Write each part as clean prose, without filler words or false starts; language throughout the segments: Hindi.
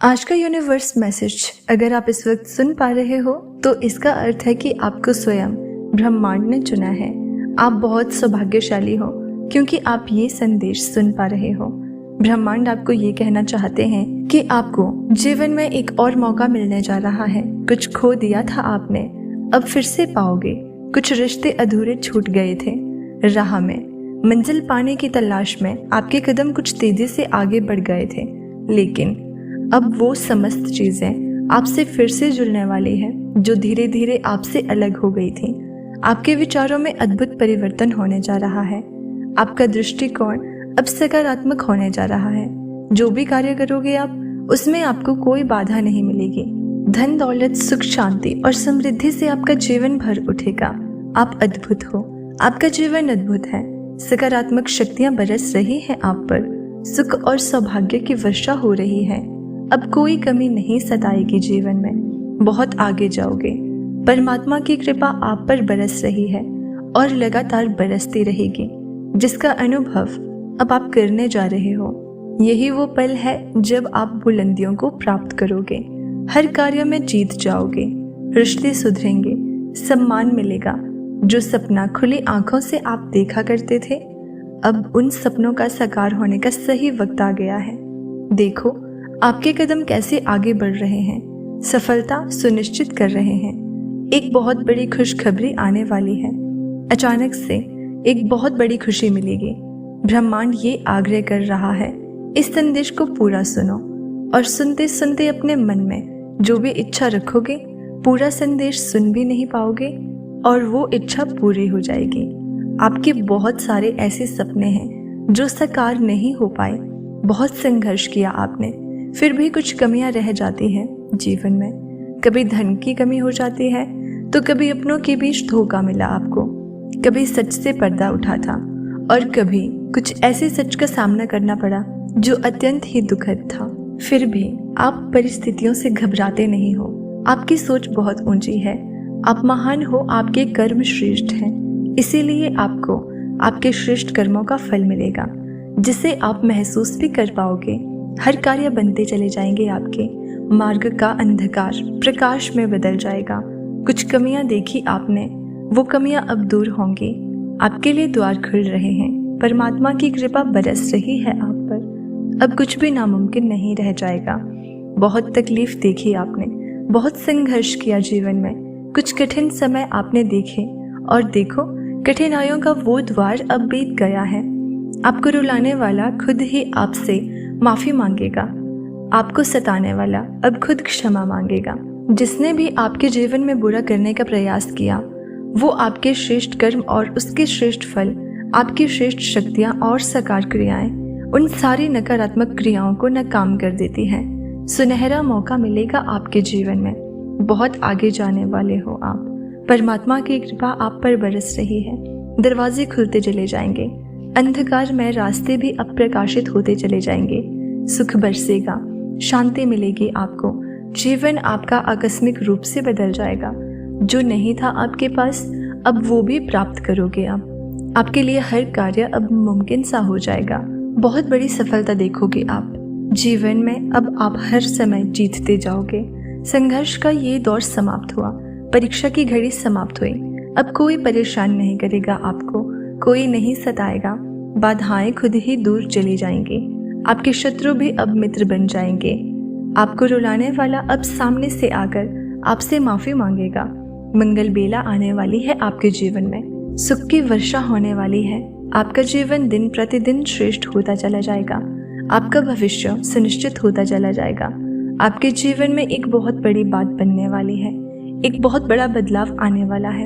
आज का यूनिवर्स मैसेज अगर आप इस वक्त सुन पा रहे हो तो इसका अर्थ है कि आपको स्वयं ब्रह्मांड ने चुना है। आप बहुत सौभाग्यशाली हो क्योंकि आप ये संदेश सुन पा रहे हो। ब्रह्मांड आपको ये कहना चाहते हैं कि आपको जीवन में एक और मौका मिलने जा रहा है। कुछ खो दिया था आपने, अब फिर से पाओगे। कुछ रिश्ते अधूरे छूट गए थे। राह में मंजिल पाने की तलाश में आपके कदम कुछ तेजी से आगे बढ़ गए थे, लेकिन अब वो समस्त चीजें आपसे फिर से जुड़ने वाली हैं जो धीरे धीरे आपसे अलग हो गई थी। आपके विचारों में अद्भुत परिवर्तन होने जा रहा है। आपका दृष्टिकोण अब सकारात्मक होने जा रहा है। जो भी कार्य करोगे आप, उसमें आपको कोई बाधा नहीं मिलेगी। धन दौलत सुख शांति और समृद्धि से आपका जीवन भर उठेगा। आप अद्भुत हो, आपका जीवन अद्भुत है। सकारात्मक शक्तियां बरस रही हैं आप पर। सुख और सौभाग्य की वर्षा हो रही है। अब कोई कमी नहीं सताएगी जीवन में। बहुत आगे जाओगे। परमात्मा की कृपा आप पर बरस रही है और लगातार बरसती रहेगी, जिसका अनुभव अब आप करने जा रहे हो। यही वो पल है जब आप बुलंदियों को प्राप्त करोगे। हर कार्य में जीत जाओगे। रिश्ते सुधरेंगे, सम्मान मिलेगा। जो सपना खुली आंखों से आप देखा करते थे, अब उन सपनों का साकार होने का सही वक्त आ गया है। देखो आपके कदम कैसे आगे बढ़ रहे हैं, सफलता सुनिश्चित कर रहे हैं। एक बहुत बड़ी खुशखबरी आने वाली है। अचानक से एक बहुत बड़ी खुशी मिलेगी। ब्रह्मांड ये आग्रह कर रहा है, इस संदेश को पूरा सुनो और सुनते सुनते अपने मन में जो भी इच्छा रखोगे, पूरा संदेश सुन भी नहीं पाओगे और वो इच्छा पूरी हो जाएगी। आपके बहुत सारे ऐसे सपने हैं जो साकार नहीं हो पाए। बहुत संघर्ष किया आपने, फिर भी कुछ कमियां रह जाती हैं जीवन में। कभी धन की कमी हो जाती है तो कभी अपनों के बीच धोखा मिला आपको। कभी सच से पर्दा उठा था और कभी कुछ ऐसे सच का सामना करना पड़ा जो अत्यंत ही दुखद था। फिर भी आप परिस्थितियों से घबराते नहीं हो। आपकी सोच बहुत ऊंची है। आप महान हो, आपके कर्म श्रेष्ठ हैं। इसीलिए आपको आपके श्रेष्ठ कर्मों का फल मिलेगा, जिसे आप महसूस भी कर पाओगे। हर कार्य बनते चले जाएंगे। आपके मार्ग का अंधकार प्रकाश में बदल जाएगा। कुछ कमियां देखी आपने, वो कमियां अब दूर होंगी। आपके लिए द्वार खुल रहे हैं। परमात्मा की कृपा बरस रही है आप पर। अब कुछ भी नामुमकिन नहीं रह जाएगा। बहुत तकलीफ देखी आपने, बहुत संघर्ष किया जीवन में। कुछ कठिन समय आपने देखे और देखो कठिनाइयों का वो द्वार अब बीत गया है। आपको रुलाने वाला खुद ही आपसे माफी मांगेगा। आपको सताने वाला अब खुद क्षमा मांगेगा। जिसने भी आपके जीवन में बुरा करने का प्रयास किया, वो आपके श्रेष्ठ कर्म और उसके श्रेष्ठ फल, आपकी श्रेष्ठ शक्तियां और साकार क्रियाएं, उन सारी नकारात्मक क्रियाओं को नाकाम कर देती हैं। सुनहरा मौका मिलेगा आपके जीवन में। बहुत आगे जाने वाले हो आप। परमात्मा की कृपा आप पर बरस रही है। दरवाजे खुलते चले जाएंगे। अंधकार में रास्ते भी अब प्रकाशित होते चले जाएंगे। सुख बरसेगा, शांति मिलेगी आपको। जीवन आपका आकस्मिक रूप से बदल जाएगा। जो नहीं था आपके पास, अब वो भी प्राप्त करोगे आप। आपके लिए हर कार्य अब मुमकिन सा हो जाएगा। बहुत बड़ी सफलता देखोगे आप। जीवन में अब आप हर समय जीतते जाओगे। संघर्ष का ये दौर समाप्त हुआ। परीक्षा की घड़ी समाप्त हुई। अब कोई परेशान नहीं करेगा आपको, कोई नहीं सताएगा। बाधाएं खुद ही दूर चली जाएंगी। आपके शत्रु भी अब मित्र बन जाएंगे। आपको रुलाने वाला अब सामने से आकर आपसे माफी मांगेगा। मंगल बेला आने वाली है आपके जीवन में। सुख की वर्षा होने वाली है। आपका जीवन दिन प्रतिदिन श्रेष्ठ होता चला जाएगा। आपका भविष्य सुनिश्चित होता चला जाएगा। आपके जीवन में एक बहुत बड़ी बात बनने वाली है। एक बहुत बड़ा बदलाव आने वाला है।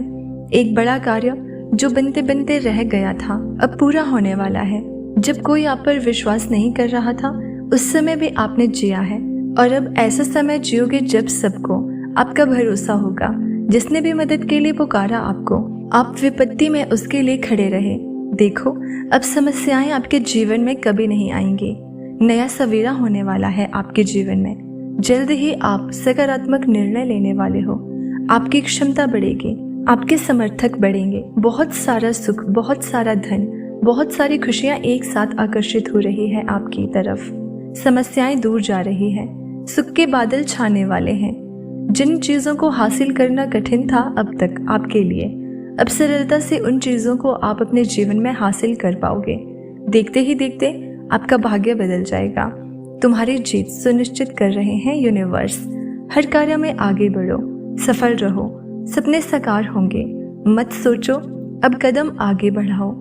एक बड़ा कार्य जो बनते बनते रह गया था, अब पूरा होने वाला है। जब कोई आप पर विश्वास नहीं कर रहा था, उस समय भी आपने जिया है और अब ऐसा समय जियोगे जब सबको आपका भरोसा होगा। जिसने भी मदद के लिए पुकारा आपको, आप विपत्ति में उसके लिए खड़े रहे। देखो अब समस्याएं आपके जीवन में कभी नहीं आएंगी। नया सवेरा होने वाला है आपके जीवन में। जल्द ही आप सकारात्मक निर्णय लेने वाले हो। आपकी क्षमता बढ़ेगी, आपके समर्थक बढ़ेंगे। बहुत सारा सुख, बहुत सारा धन, बहुत सारी खुशियां एक साथ आकर्षित हो रही है आपकी तरफ। समस्याएं दूर जा रही है। सुख के बादल छाने वाले हैं। जिन चीज़ों को हासिल करना कठिन था अब तक आपके लिए, अब सरलता से उन चीज़ों को आप अपने जीवन में हासिल कर पाओगे। देखते ही देखते आपका भाग्य बदल जाएगा। तुम्हारी जीत सुनिश्चित कर रहे हैं यूनिवर्स। हर कार्य में आगे बढ़ो, सफल रहो, सपने साकार होंगे। मत सोचो, अब कदम आगे बढ़ाओ।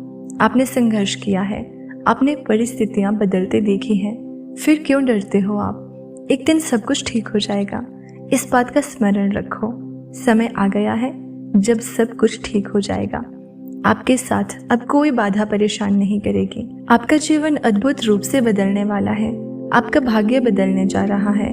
आपने संघर्ष किया है, आपने परिस्थितियां बदलते देखी हैं, फिर क्यों डरते हो आप? एक दिन सब कुछ ठीक हो जाएगा। इस बात का स्मरण रखो। समय आ गया है जब सब कुछ ठीक हो जाएगा। आपके साथ अब कोई बाधा परेशान नहीं करेगी। आपका जीवन अद्भुत रूप से बदलने वाला है। आपका भाग्य बदलने जा रहा है।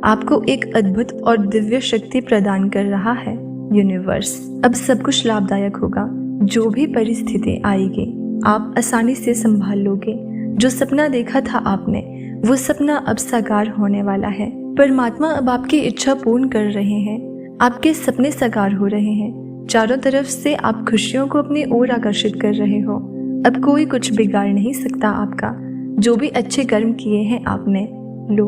आपको एक अद्भुत और दिव्य शक्ति प्रदान कर रहा है यूनिवर्स। अब सब कुछ लाभदायक होगा। जो भी परिस्थिति आएगी आप आसानी से संभाल लोगे। जो सपना देखा था आपने, वो सपना अब साकार होने वाला है। परमात्मा अब आपकी इच्छा पूर्ण कर रहे हैं। आपके सपने साकार हो रहे हैं। चारों तरफ से आप खुशियों को अपनी ओर आकर्षित कर रहे हो। अब कोई कुछ बिगाड़ नहीं सकता आपका। जो भी अच्छे कर्म किए हैं आपने, लो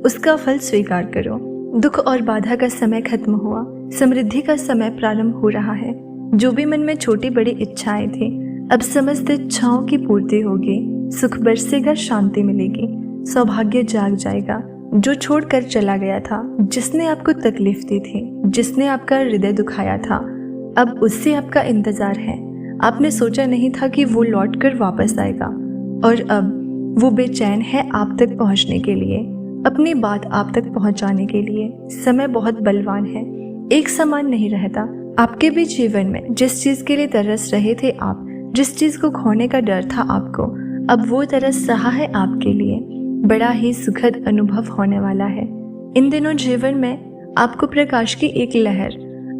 उसका फल स्वीकार करो। दुख और बाधा का समय खत्म हुआ, समृद्धि का समय प्रारंभ हो रहा है। जो भी मन में छोटी बड़ी इच्छाएं थी, अब समस्त इच्छाओं की पूर्ति होगी। सुख बरसेगा, शांति मिलेगी, सौभाग्य जाग जाएगा। जो छोड़कर चला गया था, जिसने आपको तकलीफ दी थी, जिसने आपका हृदय दुखाया था, अब उससे आपका इंतजार है। आपने सोचा नहीं था कि वो लौट कर वापस आएगा, और अब वो बेचैन है आप तक पहुंचने के लिए, अपनी बात आप तक पहुंचाने के लिए। समय बहुत बलवान है, एक समान नहीं रहता। आपके भी जीवन में जिस चीज के लिए तरस रहे थे आप, जिस चीज को खोने का डर था आपको, अब वो तरस रहा है आपके लिए। बड़ा ही सुखद अनुभव होने वाला है। इन दिनों जीवन में आपको प्रकाश की एक लहर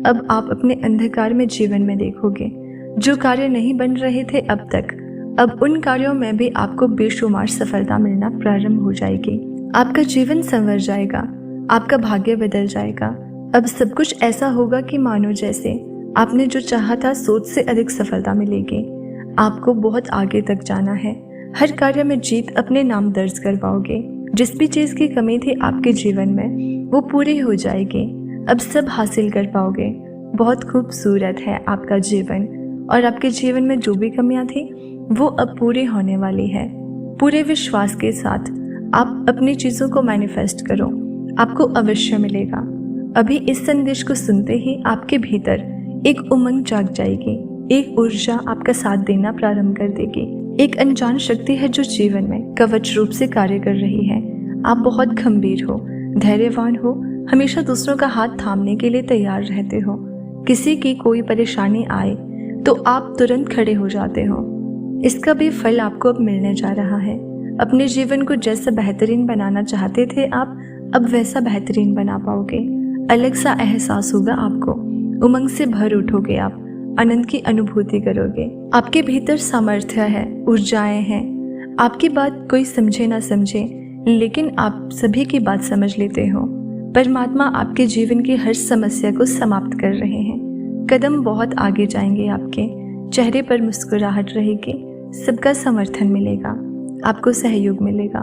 अब आप अपने अंधकार में जीवन में देखोगे। जो कार्य नहीं बन रहे थे अब तक, अब उन कार्यों में भी आपको बेशुमार सफलता मिलना प्रारंभ हो जाएगी। आपका जीवन संवर जाएगा, आपका भाग्य बदल जाएगा। अब सब कुछ ऐसा होगा कि मानो जैसे आपने जो चाहा था सोच से अधिक सफलता मिलेगी। आपको बहुत आगे तक जाना है। हर कार्य में जीत अपने नाम दर्ज कर पाओगे। जिस भी चीज की कमी थी आपके जीवन में, वो पूरी हो जाएगी। अब सब हासिल कर पाओगे। बहुत खूबसूरत है आपका जीवन, और आपके जीवन में जो भी कमियां थी वो अब पूरी होने वाली है। पूरे विश्वास के साथ आप अपनी चीजों को मैनिफेस्ट करो, आपको अवश्य मिलेगा। अभी इस संदेश को सुनते ही आपके भीतर एक उमंग जाग जाएगी, एक ऊर्जा आपका साथ देना प्रारंभ कर देगी। एक अनजान शक्ति है जो जीवन में कवच रूप से कार्य कर रही है। आप बहुत गंभीर हो, धैर्यवान हो, हमेशा दूसरों का हाथ थामने के लिए तैयार रहते हो। किसी की कोई परेशानी आए तो आप तुरंत खड़े हो जाते हो। इसका भी फल आपको अब मिलने जा रहा है। अपने जीवन को जैसा बेहतरीन बनाना चाहते थे आप, अब वैसा बेहतरीन बना पाओगे। अलग सा एहसास होगा आपको, उमंग से भर उठोगे आप, आनंद की अनुभूति करोगे। आपके भीतर सामर्थ्य है, ऊर्जाएं हैं। आपकी बात कोई समझे ना समझे, लेकिन आप सभी की बात समझ लेते हो। परमात्मा आपके जीवन की हर समस्या को समाप्त कर रहे हैं। कदम बहुत आगे जाएंगे आपके, चेहरे पर मुस्कुराहट रहेगी, सबका समर्थन मिलेगा, आपको सहयोग मिलेगा।